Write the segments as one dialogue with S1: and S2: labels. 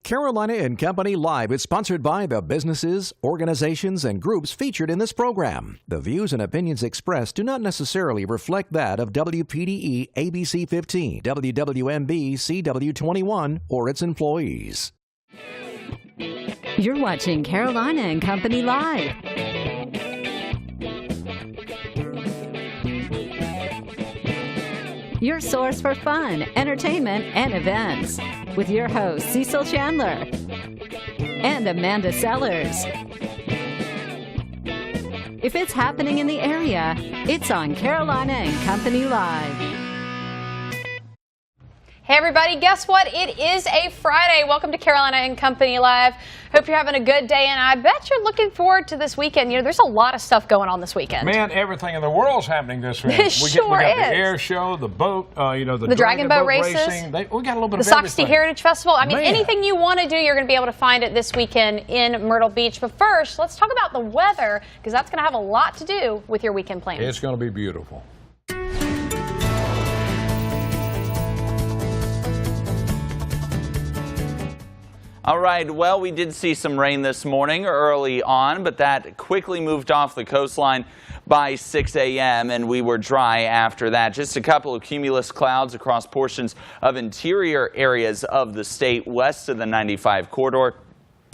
S1: Carolina and Company Live is sponsored by the businesses, organizations, and groups featured in this program. The views and opinions expressed do not necessarily reflect that of WPDE ABC 15, WWMB CW21, or its employees.
S2: You're watching Carolina and Company Live. Your source for fun, entertainment, and events. With your hosts, Cecil Chandler and Amanda Sellers. If it's happening in the area, it's on Carolina and Company Live.
S3: Hey everybody, guess what? It is a Friday. Welcome to Carolina and Company Live. Hope you're having a good day, and I bet you're looking forward to this weekend. You know, there's a lot of stuff going on this weekend.
S4: Man, everything in the world's happening this weekend.
S3: We got
S4: the air show, the boat, the
S3: dragon boat races.
S4: Racing. We got a little bit of
S3: the
S4: everything.
S3: Soxty Heritage Festival. I mean,
S4: Man.
S3: Anything you want to do, you're going to be able to find it this weekend in Myrtle Beach. But first, let's talk about the weather, because that's going to have a lot to do with your weekend plans.
S4: It's going to be beautiful.
S5: All right, well, we did see some rain this morning early on, but that quickly moved off the coastline by 6 a.m. and we were dry after that. Just a couple of cumulus clouds across portions of interior areas of the state west of the 95 corridor.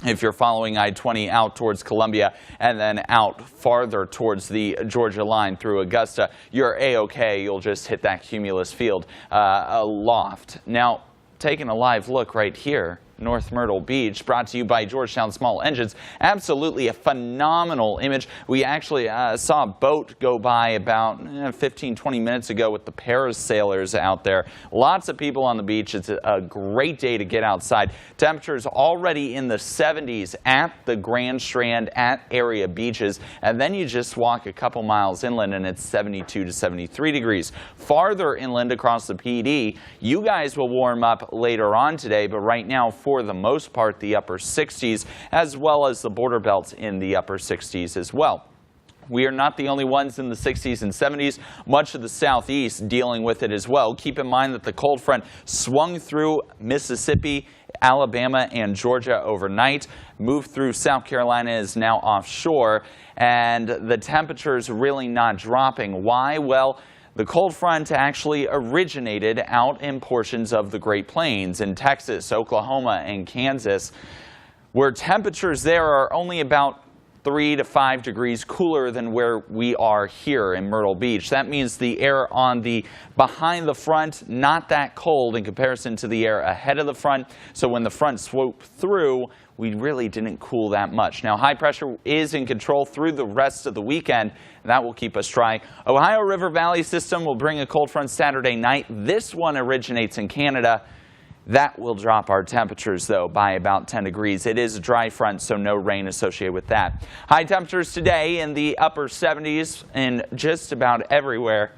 S5: If you're following I-20 out towards Columbia and then out farther towards the Georgia line through Augusta, you're A-OK. You'll just hit that cumulus field aloft. Now, taking a live look right here. North Myrtle Beach, brought to you by Georgetown Small Engines. Absolutely a phenomenal image. We actually saw a boat go by about 15-20 minutes ago with the parasailers out there. Lots of people on the beach. It's a great day to get outside. Temperatures already in the 70s at the Grand Strand, at area beaches, and then you just walk a couple miles inland and it's 72 to 73 degrees. Farther inland across the PD, you guys will warm up later on today, but right now, for the most part, the upper 60s, as well as the border belts in the upper 60s as well. We are not the only ones in the 60s and 70s. Much of the southeast dealing with it as well. Keep in mind that the cold front swung through Mississippi, Alabama, and Georgia overnight. Moved through South Carolina, is now offshore, and the temperatures really not dropping. Why? Well, the cold front actually originated out in portions of the Great Plains in Texas, Oklahoma, and Kansas, where temperatures there are only about 3 to 5 degrees cooler than where we are here in Myrtle Beach. That means the air on the behind the front, not that cold in comparison to the air ahead of the front. So when the front swooped through, we really didn't cool that much. Now, high pressure is in control through the rest of the weekend. That will keep us dry. Ohio River Valley system will bring a cold front Saturday night. This one originates in Canada. That will drop our temperatures, though, by about 10 degrees. It is a dry front, so no rain associated with that. High temperatures today in the upper 70s in just about everywhere.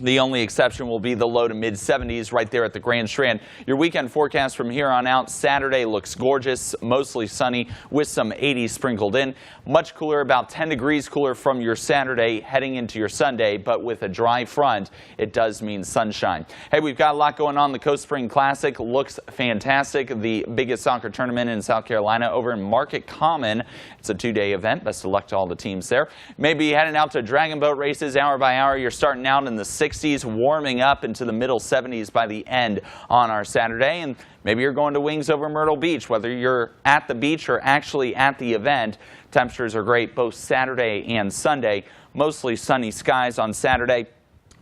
S5: The only exception will be the low to mid 70s right there at the Grand Strand. Your weekend forecast from here on out, Saturday looks gorgeous, mostly sunny with some 80s sprinkled in. Much cooler, about 10 degrees cooler from your Saturday heading into your Sunday, but with a dry front, it does mean sunshine. Hey, we've got a lot going on. The Coast Spring Classic looks fantastic. The biggest soccer tournament in South Carolina over in Market Common. It's a 2-day event. Best of luck to all the teams there. Maybe heading out to dragon boat races hour by hour. You're starting out in the 60s, warming up into the middle 70s by the end on our Saturday. And maybe you're going to Wings over Myrtle Beach. Whether you're at the beach or actually at the event, temperatures are great both Saturday and Sunday. Mostly sunny skies on Saturday,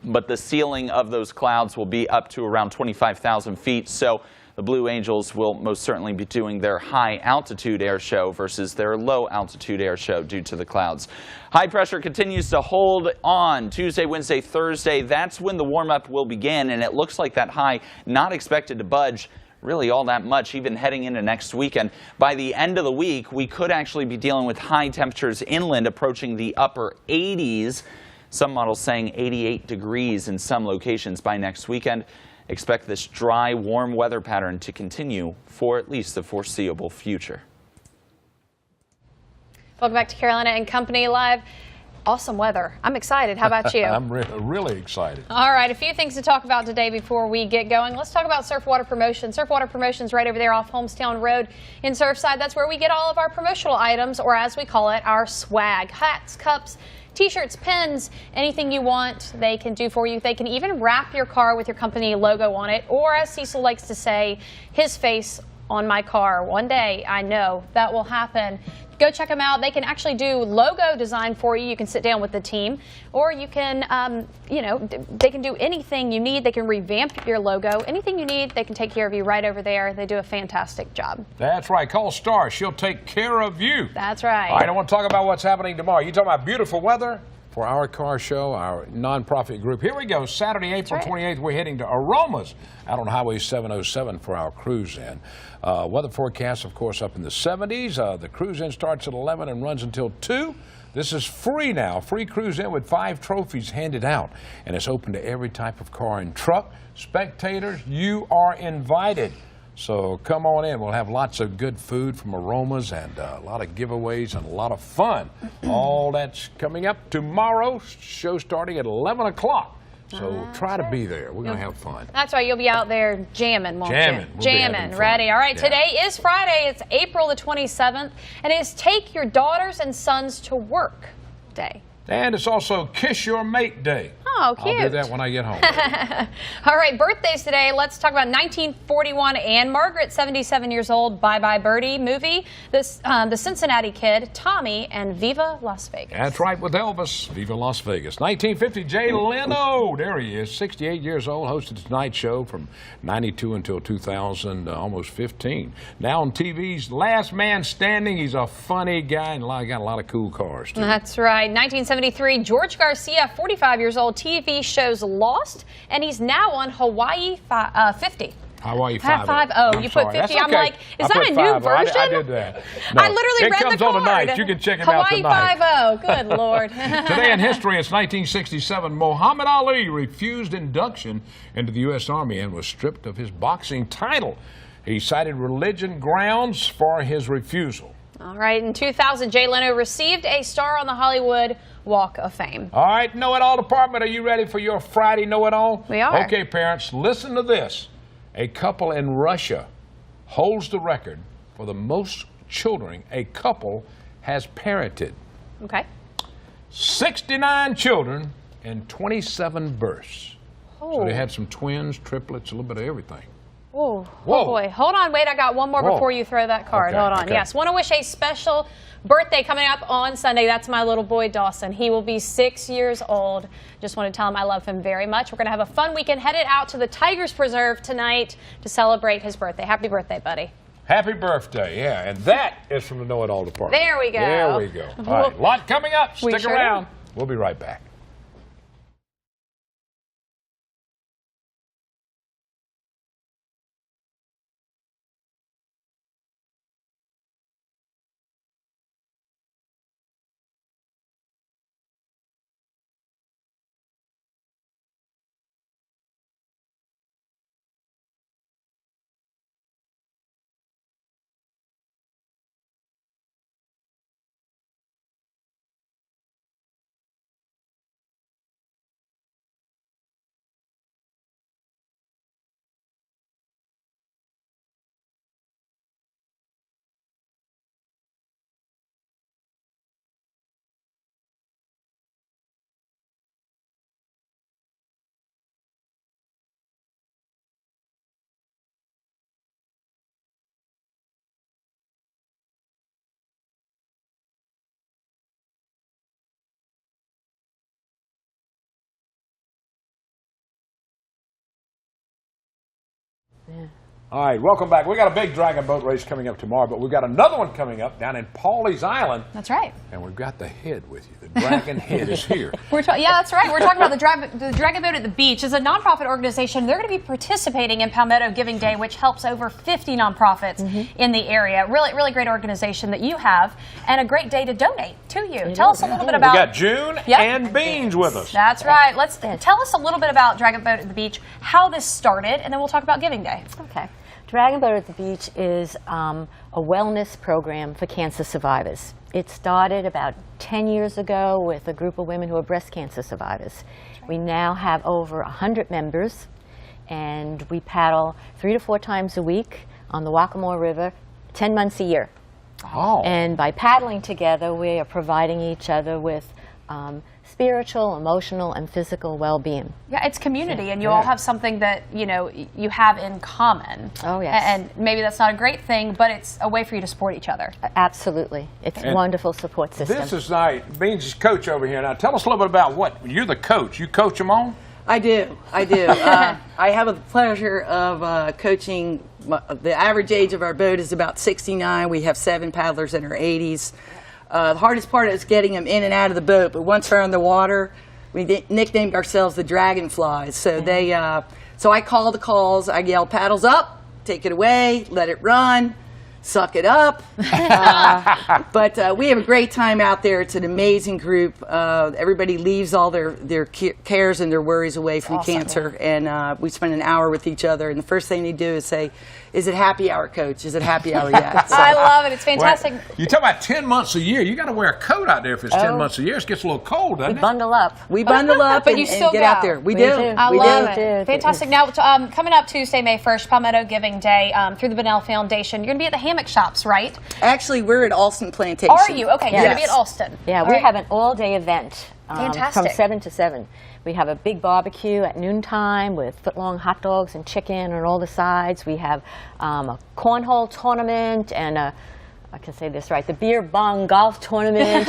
S5: but the ceiling of those clouds will be up to around 25,000 feet. So the Blue Angels will most certainly be doing their high-altitude air show versus their low-altitude air show due to the clouds. High pressure continues to hold on Tuesday, Wednesday, Thursday. That's when the warm-up will begin, and it looks like that high not expected to budge really all that much, even heading into next weekend. By the end of the week, we could actually be dealing with high temperatures inland approaching the upper 80s. Some models saying 88 degrees in some locations by next weekend. Expect this dry, warm weather pattern to continue for at least the foreseeable future.
S3: Welcome back to Carolina and Company Live. awesome weather. I'm excited. How about you?
S4: I'm really excited.
S3: All right, a few things to talk about today before we get going. Let's talk about Surfwater Promotions. Surfwater Promotions right over there off Homestown Road in Surfside. That's where we get all of our promotional items, or as we call it, our swag. Hats, cups, T-shirts, pins, anything you want, they can do for you. They can even wrap your car with your company logo on it, or as Cecil likes to say, his face on my car. One day, I know that will happen. Go check them out. They can actually do logo design for you. You can sit down with the team, or you can, they can do anything you need. They can revamp your logo. Anything you need, they can take care of you right over there. They do a fantastic job.
S4: That's right. Call Star. She'll take care of you.
S3: That's right.
S4: All right, I want to talk about what's happening tomorrow. You talking about beautiful weather? For our car show, our nonprofit group. Here we go. Saturday, April 28th, we're heading to Aromas out on Highway 707 for our cruise-in. Weather forecast, of course, up in the 70s. The cruise-in starts at 11 and runs until 2. This is free now. Free cruise-in with 5 trophies handed out. And it's open to every type of car and truck. Spectators, you are invited. So come on in. We'll have lots of good food from Aromas and a lot of giveaways and a lot of fun. All that's coming up tomorrow. Show starting at 11 o'clock. So try to be there. We're going to have fun.
S3: That's right. You'll be out there jamming, won't you?
S4: We'll
S3: jamming. Ready. All right. Yeah. Today is Friday. It's April the 27th. And it's Take Your Daughters and Sons to Work Day.
S4: And it's also Kiss Your Mate Day.
S3: Oh, cute.
S4: I'll do that when I get home.
S3: All right, birthdays today. Let's talk about 1941. Anne Margaret, 77 years old. Bye Bye Birdie movie. The Cincinnati Kid, Tommy, and Viva Las Vegas.
S4: That's right, with Elvis. Viva Las Vegas. 1950, Jay Leno. There he is, 68 years old. Hosted the Tonight Show from 92 until 2000, almost 15. Now on TV's Last Man Standing. He's a funny guy and got a lot of cool cars, too.
S3: That's right. 1973, George Garcia, 45 years old. TV shows Lost, and he's now on Hawaii 50.
S4: Hawaii 5.
S3: Oh, you put 50.
S4: Okay.
S3: I'm like, is that a new version?
S4: I did that. No,
S3: I literally read the card.
S4: It comes on tonight. You can check it out tonight.
S3: Hawaii 5-0. Good Lord.
S4: Today in history, it's 1967. Muhammad Ali refused induction into the U.S. Army and was stripped of his boxing title. He cited religion grounds for his refusal.
S3: All right, in 2000, Jay Leno received a star on the Hollywood Walk of Fame.
S4: All right, Know-It-All Department, are you ready for your Friday Know-It-All?
S3: We are.
S4: Okay, parents, listen to this. A couple in Russia holds the record for the most children a couple has parented.
S3: Okay.
S4: 69 children and 27 births.
S3: Oh.
S4: So they had some twins, triplets, a little bit of everything.
S3: Whoa.
S4: Whoa.
S3: Oh boy. Hold on. Wait, I got one more before you throw that card.
S4: Okay,
S3: Hold on.
S4: okay.
S3: Yes. Want to wish a special birthday coming up on Sunday. That's my little boy, Dawson. He will be 6 years old. Just want to tell him I love him very much. We're going to have a fun weekend. Headed out to the Tigers Preserve tonight to celebrate his birthday. Happy birthday, buddy.
S4: Happy birthday, yeah. And that is from the Know-It-All Department.
S3: There we go.
S4: There we go. All right, a lot coming up. Stick around. We'll be right back.
S3: Yeah.
S4: All right, welcome back. We got a big dragon boat race coming up tomorrow, but we've got another one coming up down in Pawleys Island.
S3: That's right.
S4: And we've got the head with you. The dragon head is here.
S3: Yeah, that's right. We're talking about the Dragon Boat at the Beach. It's a nonprofit organization. They're going to be participating in Palmetto Giving Day, which helps over 50 nonprofits in the area. Really, really great organization that you have, and a great day to donate to you. Tell us a little bit about.
S4: We got June and Beans with us.
S3: That's right. Tell us a little bit about Dragon Boat at the Beach, how this started, and then we'll talk about Giving Day.
S6: Okay. Dragon Boat at the Beach is a wellness program for cancer survivors. It started about 10 years ago with a group of women who are breast cancer survivors. We now have over 100 members, and we paddle 3 to 4 times a week on the Waccamaw River, 10 months a year.
S4: Oh.
S6: And by paddling together, we are providing each other with spiritual, emotional, and physical well-being.
S3: Yeah, it's community, and you all have something that, you know, you have in common.
S6: Oh, yes.
S3: And maybe that's not a great thing, but it's a way for you to support each other.
S6: Absolutely. It's a wonderful support system.
S4: This is Beans' coach over here. Now, tell us a little bit about what you're the coach. You coach them on?
S7: I do. I have the pleasure of coaching. The average age of our boat is about 69. We have 7 paddlers in our 80s. The hardest part is getting them in and out of the boat, but once they're in the water, we nicknamed ourselves the Dragonflies. So so I call the calls. I yell, paddles up, take it away, let it run, suck it up. But we have a great time out there. It's an amazing group. Everybody leaves all their cares and their worries away from cancer, and we spend an hour with each other. And the first thing they do is say, "Is it happy hour, Coach? Is it happy hour yet?" So,
S3: I love it. It's fantastic.
S4: Well, you talk about 10 months a year. You got to wear a coat out there if it's 10 months a year. It gets a little cold, doesn't
S6: We
S4: it?
S6: bundle up.
S7: we bundle up
S3: But
S7: and,
S3: you
S7: and
S3: still
S7: get
S3: go.
S7: out there. We do.
S3: I
S7: We
S3: love
S7: do.
S3: it. Fantastic. Now, coming up Tuesday, May 1st, Palmetto Giving Day, through the Bunnell Foundation, you're going to be at the hammock shops, right?
S7: Actually, we're at Alston Plantation.
S3: Are you? Okay, you're going to be
S7: Yes.
S3: at Alston.
S6: Yeah,
S3: All
S6: we
S3: right.
S6: have an all-day event
S3: Fantastic.
S6: from 7 to 7. We have a big barbecue at noontime with foot-long hot dogs and chicken and all the sides. We have a cornhole tournament and I can say this right, the beer bong golf tournament.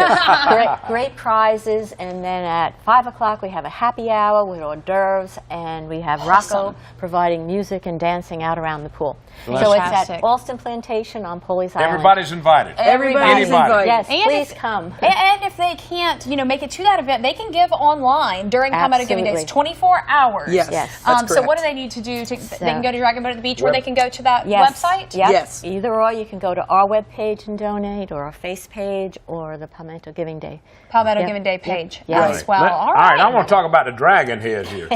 S6: great prizes. And then at 5 o'clock we have a happy hour with hors d'oeuvres, and we have Rocco providing music and dancing out around the pool. So it's
S3: Fantastic.
S6: at Alston Plantation on Pulleys Island.
S4: Everybody's invited.
S7: Everybody's
S4: Anybody.
S7: invited.
S6: Yes,
S3: And
S6: please
S3: if-
S6: come.
S3: And if they can't, make it to that event, they can give online during Palmetto Giving Days,
S6: Absolutely.
S3: 24 hours.
S7: Yes,
S6: Yes.
S7: that's
S3: So what
S7: correct.
S3: do they need to do? They can go to Dragon Boat at the Beach, or they can go to that
S6: Yes.
S3: website?
S6: Yep.
S7: Yes.
S6: Either or, you can go to our webpage and donate, or our face page, or the Palmetto Giving Day.
S3: Palmetto
S6: Yep.
S3: Giving Day
S6: Yep.
S3: page
S6: Yep.
S3: as well. All
S4: All right,
S3: right.
S4: I want to talk about the dragon heads here.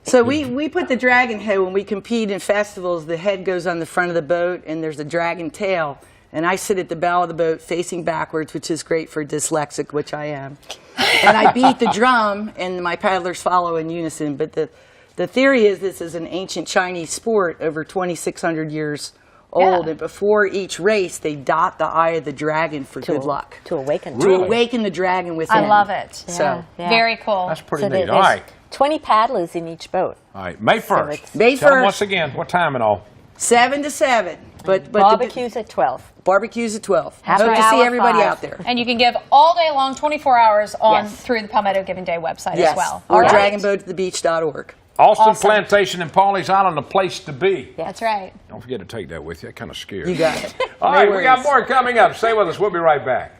S7: So we put the dragon head when we compete in festivals. The head goes on the front of the boat, and there's a dragon tail. And I sit at the bow of the boat facing backwards, which is great for dyslexic, which I am. And I beat the drum, and my paddlers follow in unison. But the theory is this is an ancient Chinese sport over 2,600 years old.
S3: Yeah.
S7: And before each race, they dot the eye of the dragon for good luck.
S6: To awaken.
S7: To awaken the dragon within.
S3: I love it.
S7: So
S3: Very cool.
S4: That's pretty
S6: So
S4: neat.
S6: there's
S4: All right.
S6: 20 paddlers in each boat.
S4: All right, May 1st.
S6: it's-
S7: May
S4: Tell them
S7: 1st.
S4: once again, what time and all?
S7: 7 to 7. But
S6: Barbecues at 12.
S7: barbecues at 12.
S6: Happy
S7: Hope to see
S6: hour
S7: everybody
S6: 5.
S7: out there.
S3: And you can give all day long, 24 hours on
S6: Yes.
S3: through the Palmetto Giving Day website
S7: Yes.
S3: as well.
S7: Or
S3: All right.
S7: dragonboattothebeach.org.
S4: Austin
S3: Awesome.
S4: Plantation and Pawleys Island, a place to be.
S3: That's right.
S4: Don't forget to take that with you. That kind of scares
S7: You
S4: me.
S7: got it.
S4: All
S7: No
S4: right, we got
S7: worries.
S4: more coming up. Stay with us. We'll be right back.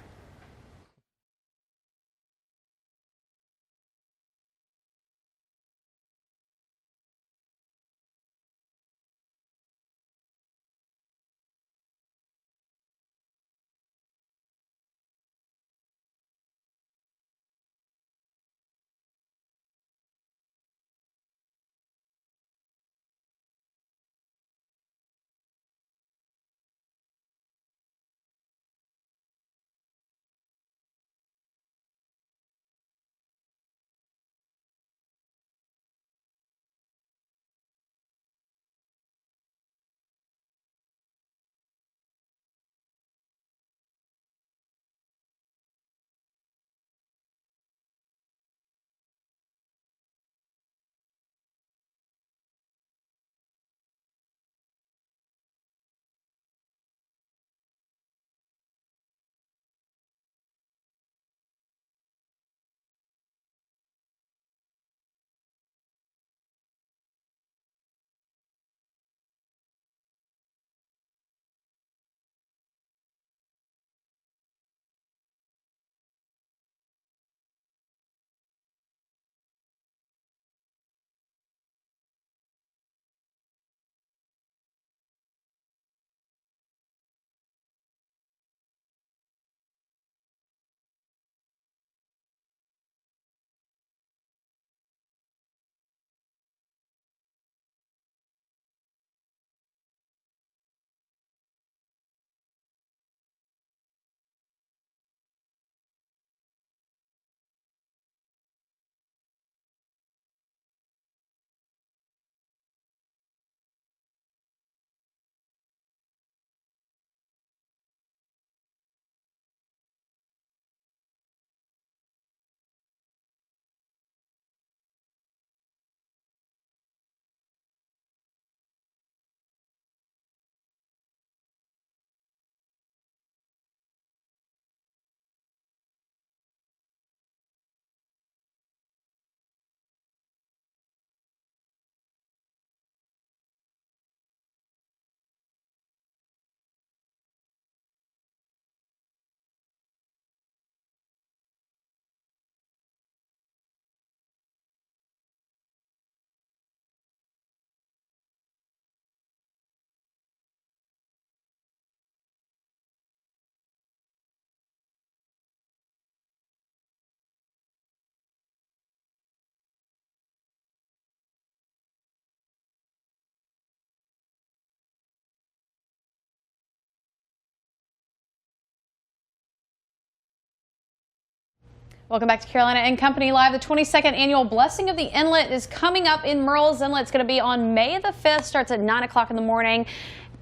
S3: Welcome back to Carolina and Company Live. The 22nd annual Blessing of the Inlet is coming up in Murrells Inlet. It's going to be on May the 5th. Starts at 9 o'clock in the morning.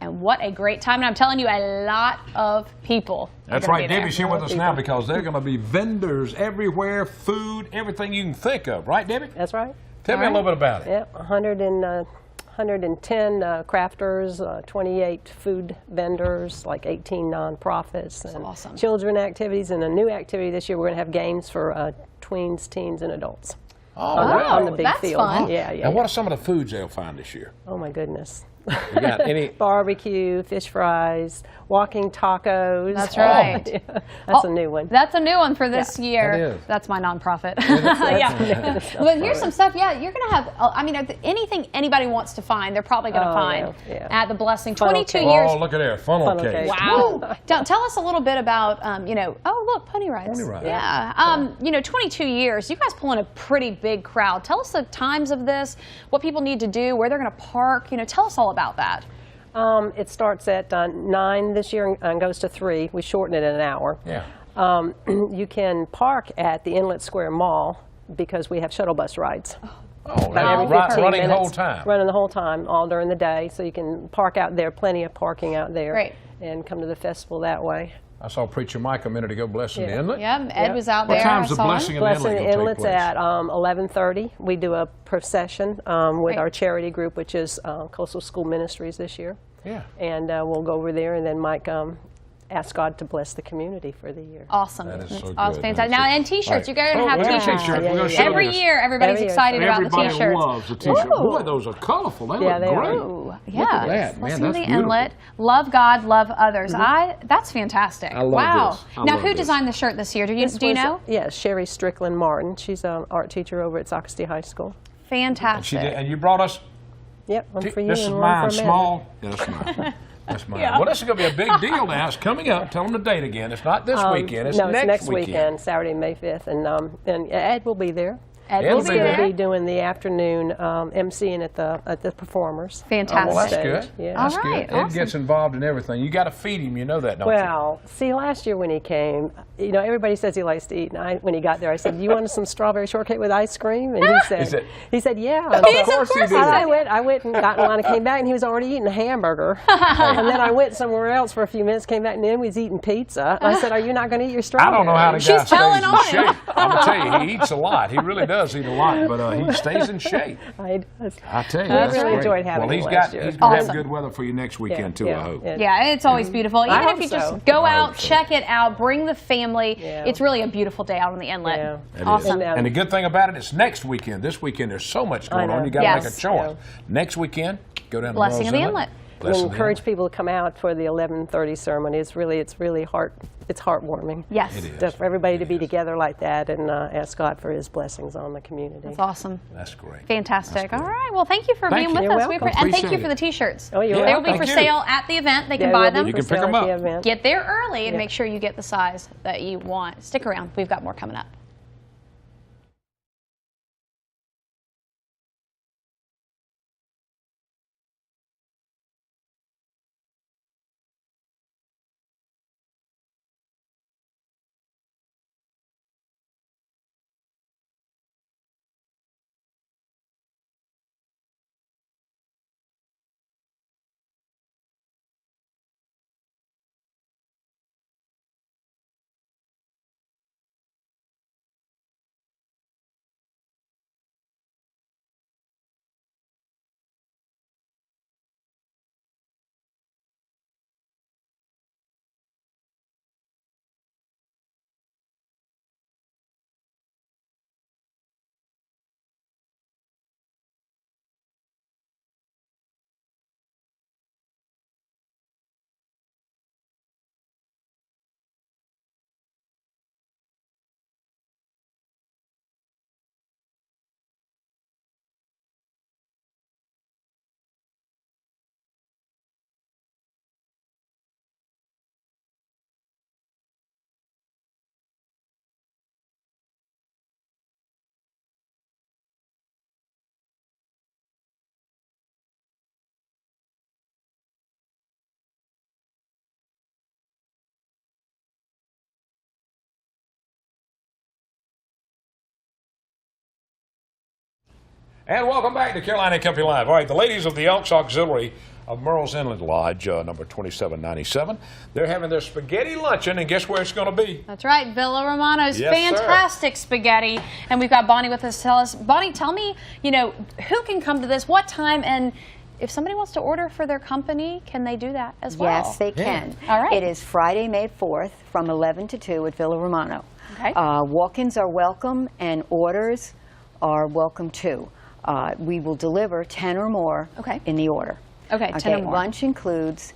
S3: And what a great time. And I'm telling you, a lot of people.
S4: That's right. Debbie's here with us now because there are going to be vendors everywhere, food, everything you can think of. Right, Debbie?
S8: That's right.
S4: Tell me a little bit about it.
S8: Yeah, 110 crafters, 28 food vendors, like 18 nonprofits, and
S3: awesome.
S8: Children activities, and a new activity this year. We're going to have games for tweens, teens, and adults. On the big
S3: that's
S8: field.
S3: fun.
S8: Yeah.
S4: And what are some of the foods they'll find this year?
S8: Oh my goodness.
S4: You got any?
S8: Barbecue, fish fries, walking tacos.
S3: That's right.
S8: Yeah, that's a new one.
S3: That's a new one for this year.
S4: That is.
S3: That's my nonprofit. Yeah. But here's some stuff. Yeah, you're going to have, I mean, anything anybody wants to find, they're probably going to find at the Blessing.
S8: Funnel
S3: 22
S8: cake.
S3: years.
S4: Oh, look at there. Funnel cake.
S3: Wow. Tell us a little bit about, oh, look, pony rides.
S4: Pony rides.
S3: Yeah. 22 years. You guys pull in a pretty big crowd. Tell us the times of this, what people need to do, where they're going to park. Tell us all about that.
S8: It starts at 9 this year and goes to 3. We shorten it an hour.
S4: Yeah.
S8: You can park at the Inlet Square Mall because we have shuttle bus rides.
S4: Oh,
S8: About every 15
S4: running the
S8: minutes,
S4: whole time.
S8: Running the whole time, all during the day. So you can park out there, plenty of parking out there.
S3: Great.
S8: And come to the festival that way.
S4: I saw Preacher Mike a minute ago blessing the inlet.
S3: Yeah, Ed was out there.
S4: What time's the
S3: I saw him.
S4: blessing of the
S8: Blessing
S4: inlet
S8: the
S4: going to take
S8: Inlet's
S4: place?
S8: at 11:30. We do a procession with our charity group, which is Coastal School Ministries this year.
S4: Yeah.
S8: And we'll go over there, and then Mike ask God to bless the community for the year.
S3: Awesome.
S4: That is so good.
S3: Fantastic.
S4: That's
S3: Now,
S4: it.
S3: and T-shirts.
S4: Right.
S3: You're going to have
S4: we got
S3: T-shirts.
S4: We're gonna show
S3: Every
S4: this.
S3: year, everybody's
S8: Every year.
S3: excited about the
S4: Everybody
S3: T-shirts.
S4: loves the T-shirt. Boy, those are colorful. They look
S8: they are.
S4: great.
S3: Ooh, yeah.
S4: Look at that, man.
S3: Blessing
S4: That's
S3: the
S4: beautiful.
S3: Inlet. Love God, love others. That's fantastic.
S4: I love
S3: wow.
S4: this. I
S3: Now,
S4: love
S3: who
S4: this.
S3: designed the shirt this year? Do you know?
S8: Yeah, Sherry Strickland Martin. She's an art teacher over at Socastee High School.
S3: Fantastic.
S4: And you brought us.
S8: Yep, one for you
S4: This is
S8: and one
S4: mine,
S8: for Amanda.
S4: small. Yeah, that's mine. That's mine. Well, this is going to be a big deal now. It's coming up. Tell them the date again. It's not this weekend. It's
S8: no,
S4: next
S8: it's next weekend, Saturday, May 5th. And Ed will be there.
S3: Ed
S4: will
S8: He's
S4: be
S8: going
S4: there.
S8: to be doing the afternoon MCing at the performers.
S3: Fantastic.
S4: Well, that's
S8: Stage.
S4: good.
S8: Yeah.
S4: That's
S3: All right,
S4: good. Ed
S3: awesome.
S4: gets involved in everything. You got to feed him. You know that, don't
S8: Well, see, last year when he came, everybody says he likes to eat. And when he got there, I said, "Do you want some strawberry shortcake with ice cream?" And he said, "Yeah." And
S4: Of course he did.
S8: I went and got in line and came back, and he was already eating a hamburger. And then I went somewhere else for a few minutes, came back, and then he was eating pizza. And I said, "Are you not going to eat your
S4: I
S8: strawberry?"
S4: don't know how the guy
S3: She's
S4: stays
S3: telling
S4: in
S3: on him.
S4: shape. I'm going to tell you, he eats a lot. He really does eat a lot, but he stays in shape.
S8: I
S4: tell you,
S8: I
S4: that's
S8: really
S4: great.
S8: enjoyed having
S4: Well,
S8: him
S4: he's
S8: last
S4: got
S8: year.
S4: he's going to have
S3: Awesome.
S4: good weather for you next weekend too. I hope.
S3: Yeah, it's always beautiful. Even
S8: I
S3: if you
S8: hope
S3: just
S8: so.
S3: go
S4: I
S3: out,
S4: hope so.
S3: check it out, bring the family.
S8: Yeah.
S3: It's really a beautiful day out on the inlet.
S8: Yeah.
S4: It is.
S3: Awesome.
S4: And the good thing about it, it's next weekend. This weekend, there's so much going on.
S8: know.
S4: You got to
S3: Yes.
S4: make a choice. Next weekend, go down to
S3: Blessing of
S4: Murrells
S3: the Inlet.
S8: We encourage people to come out for the 11:30 ceremony. It's really heartwarming.
S3: Yes.
S4: It is.
S8: For everybody to be together like that and ask God for His blessings on the community.
S3: That's awesome.
S4: That's great.
S3: Fantastic.
S4: That's
S3: All
S4: great.
S3: right. Well, thank you for
S4: Thank
S3: being
S4: you.
S3: with
S8: You're
S3: us.
S8: welcome.
S3: And thank you
S4: Appreciate
S3: for the T-shirts.
S8: Oh, you're
S3: They will
S8: welcome.
S3: be for
S4: Thank you.
S3: sale at the event. They can
S8: They
S3: buy
S8: will be
S3: them.
S4: You
S8: for
S4: can pick
S8: sale
S4: 'em
S8: at the
S4: up.
S8: event.
S3: Get there early and make sure you get the size that you want. Stick around. We've got more coming up.
S4: And welcome back to Carolina Company Live. All right, the ladies of the Elks Auxiliary of Murrells Inlet Lodge, number 2797. They're having their spaghetti luncheon, and guess where it's going to be?
S3: That's right, Villa Romano's
S4: Yes,
S3: fantastic spaghetti. And we've got Bonnie with us. Bonnie, tell me, who can come to this, what time, and if somebody wants to order for their company, can they do that as well?
S9: Yes, they can.
S3: All right.
S9: It is Friday, May 4th from 11 to 2 at Villa Romano.
S3: Okay.
S9: Walk-ins are welcome and orders are welcome too. We will deliver 10 or more in the order.
S3: Okay, 10 or more.
S9: Lunch includes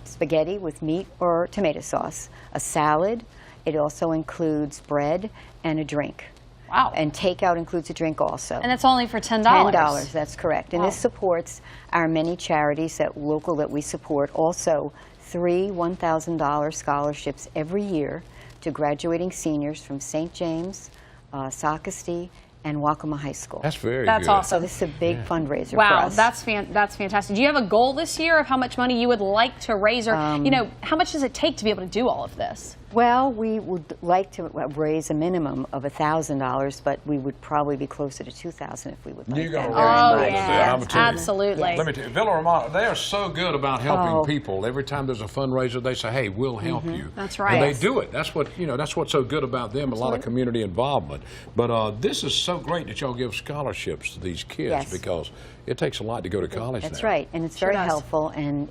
S9: spaghetti with meat or tomato sauce, a salad. It also includes bread and a drink.
S3: Wow.
S9: And takeout includes a drink also.
S3: And that's only for $10.
S9: $10, that's correct. And
S3: Wow.
S9: this supports our many charities that we support. Also, 3 $1,000 scholarships every year to graduating seniors from St. James, Socastee, and Wakima High School.
S4: That's very
S3: That's
S4: good.
S3: awesome.
S9: So this is a big fundraiser for
S3: Wow,
S9: us.
S3: that's fantastic. Do you have a goal this year of how much money you would like to raise, or how much does it take to be able to do all of this?
S9: Well, we would like to raise a minimum of $1,000, but we would probably be closer to $2,000 if we would like
S4: You're going
S9: that.
S4: to raise
S3: Oh,
S4: money.
S3: yeah,
S4: I'm telling you.
S3: absolutely.
S4: Let me tell you, Villa Romano, they are so good about helping people. Every time there's a fundraiser, they say, "Hey, we'll help you."
S3: That's right.
S4: And they do it. That's what That's what's so good about them. A lot of community involvement. But this is so great that y'all give scholarships to these kids because it takes a lot to go to college.
S9: That's
S4: now.
S9: right, and it's very helpful. And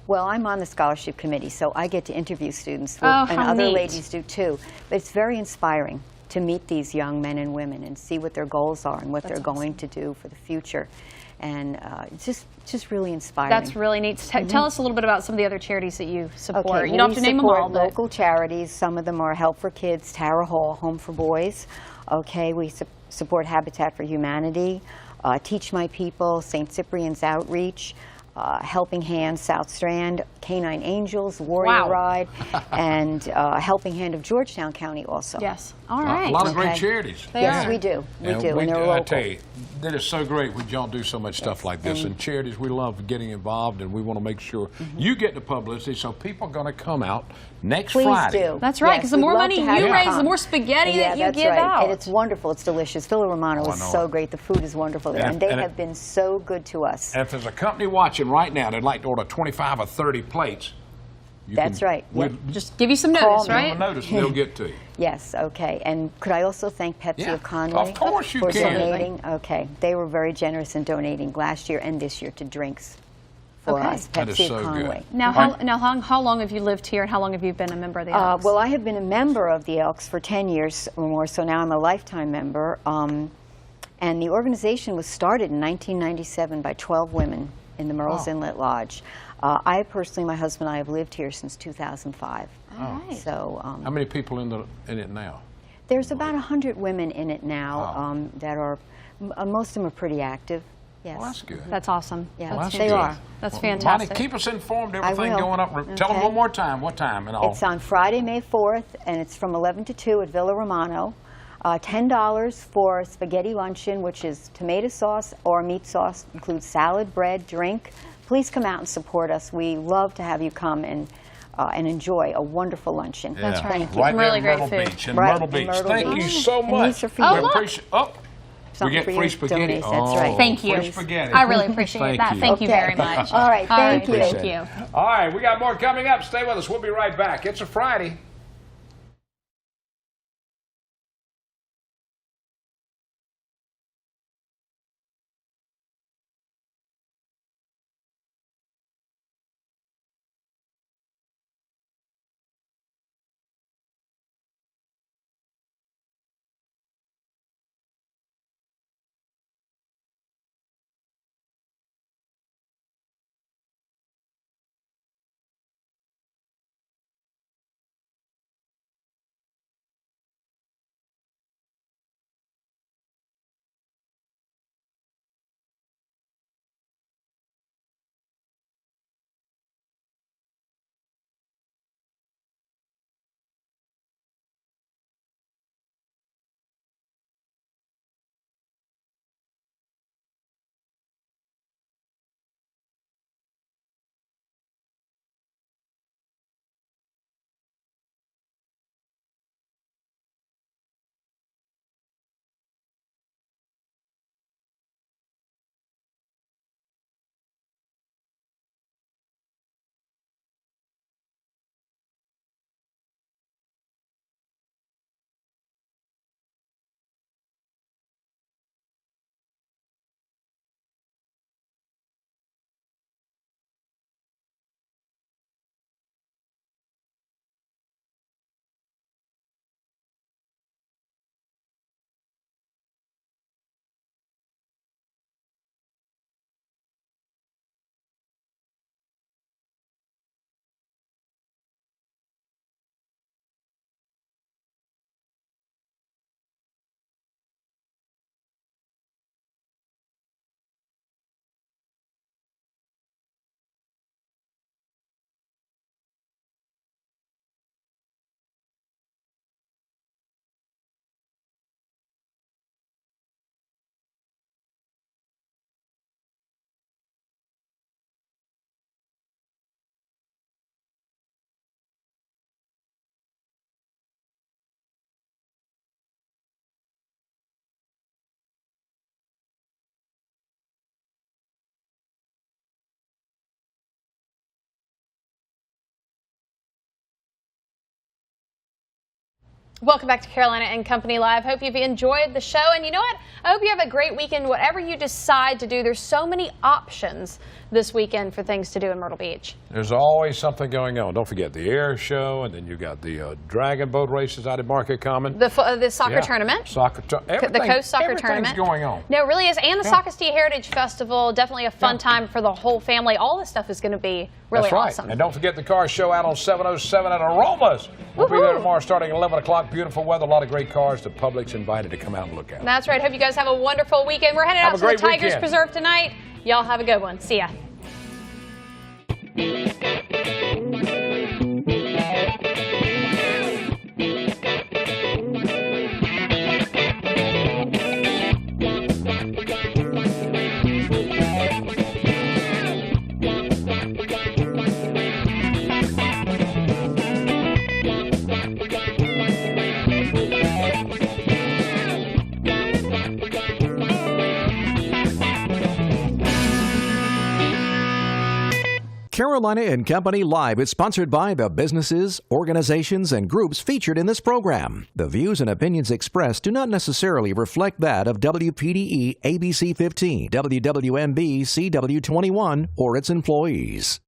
S9: I'm on the scholarship committee, so I get to interview students, and other
S3: neat.
S9: ladies do too. But it's very inspiring to meet these young men and women and see what their goals are and what they're going to do for the future. And it's just really inspiring.
S3: That's really neat. Tell us a little bit about some of the other charities that you support.
S9: Okay,
S3: You don't have to name them all.
S9: We support local charities. Some of them are Help for Kids, Tara Hall, Home for Boys. Okay, we support Habitat for Humanity, Teach My People, St. Cyprian's Outreach, Helping Hands, South Strand, Canine Angels, Warrior Ride, and Helping Hand of Georgetown County also.
S3: Yes. All right.
S4: A lot of great charities.
S9: Yes, we do. We do, and they're
S4: I
S9: local.
S4: tell you, that is so great when y'all do so much stuff like this. And charities, we love getting involved, and we want to make sure you get the publicity, so people are going to come out next Friday.
S9: Please do.
S3: That's right, because the more money you raise, the more
S9: spaghetti
S3: spaghetti that you give out.
S9: And it's wonderful. It's delicious. Villa Romano is so great. The food is wonderful there, and they have been so good to us.
S4: And if there's a company watching right now that'd like to order 25 or 30 plates,
S9: That's right.
S3: Just give you some notice, right?
S4: Give them a notice and they'll get to you.
S9: Yes, okay. And could I also thank Pepsi of Conway
S4: of course you
S9: for
S4: can.
S9: donating? Okay. They were very generous in donating last year and this year to drinks for us.
S4: That is
S9: Pepsi
S4: so
S9: of Conway.
S4: good.
S3: Now, how long have you lived here, and how long have you been a member of the Elks?
S9: Well, I have been a member of the Elks for 10 years or more, so now I'm a lifetime member. And the organization was started in 1997 by 12 women in the Murrells Inlet Lodge. I personally, my husband and I have lived here since 2005.
S3: All right.
S9: So,
S4: how many people in it now?
S9: There's about 100 women in it now that are, most of them are pretty active. Yes.
S4: Well, that's good.
S3: That's awesome.
S9: Yeah,
S3: That's
S9: they are.
S3: That's fantastic.
S4: Bonnie, keep us informed.
S9: I
S4: Everything
S9: will.
S4: going up. Tell them one more time. What time and all?
S9: It's on Friday, May 4th, and it's from 11 to 2 at Villa Romano. $10 for spaghetti luncheon, which is tomato sauce or meat sauce, includes salad, bread, drink. Please come out and support us. We love to have you come and enjoy a wonderful luncheon.
S3: That's right.
S9: Thank you.
S4: Right
S3: Really
S4: there in
S3: great
S4: Myrtle
S3: food.
S4: Beach. In
S9: Right,
S4: Myrtle
S9: in
S4: Beach.
S9: Myrtle
S4: Thank
S9: Beach.
S4: you so
S9: And
S4: much.
S9: these are for
S3: Oh,
S9: you.
S3: look.
S4: We
S9: Something
S4: get
S9: for
S4: free
S9: you,
S4: spaghetti.
S9: donations, that's right.
S3: Thank you.
S4: Free spaghetti.
S3: I really appreciate
S4: Thank
S3: that.
S4: you.
S3: Thank you
S9: Okay.
S3: very much.
S9: All right, thank you.
S3: Thank you.
S4: All right, we got more coming up. Stay with us. We'll be right back. It's a Friday.
S3: Welcome back to Carolina and Company Live. Hope you've enjoyed the show. And you know what? I hope you have a great weekend, whatever you decide to do. There's so many options this weekend for things to do in Myrtle Beach.
S4: There's always something going on. Don't forget the air show, and then you got the dragon boat races out at Market Common.
S3: The soccer tournament. The Coast Soccer Tournament.
S4: going on.
S3: No, it really is. And the Sockastia Heritage Festival. Definitely a fun time for the whole family. All this stuff is going to be really
S4: That's right.
S3: awesome.
S4: And don't forget the car show out on 707 at Aromas. We'll be there tomorrow starting at 11 o'clock. Beautiful weather, a lot of great cars. The public's invited to come out and look at them.
S3: That's right. Hope you guys have a wonderful weekend. We're headed out to the Tigers Preserve tonight. Y'all have a good one. See ya.
S1: Carolina and Company Live is sponsored by the businesses, organizations, and groups featured in this program. The views and opinions expressed do not necessarily reflect that of WPDE ABC 15, WWMB CW 21, or its employees.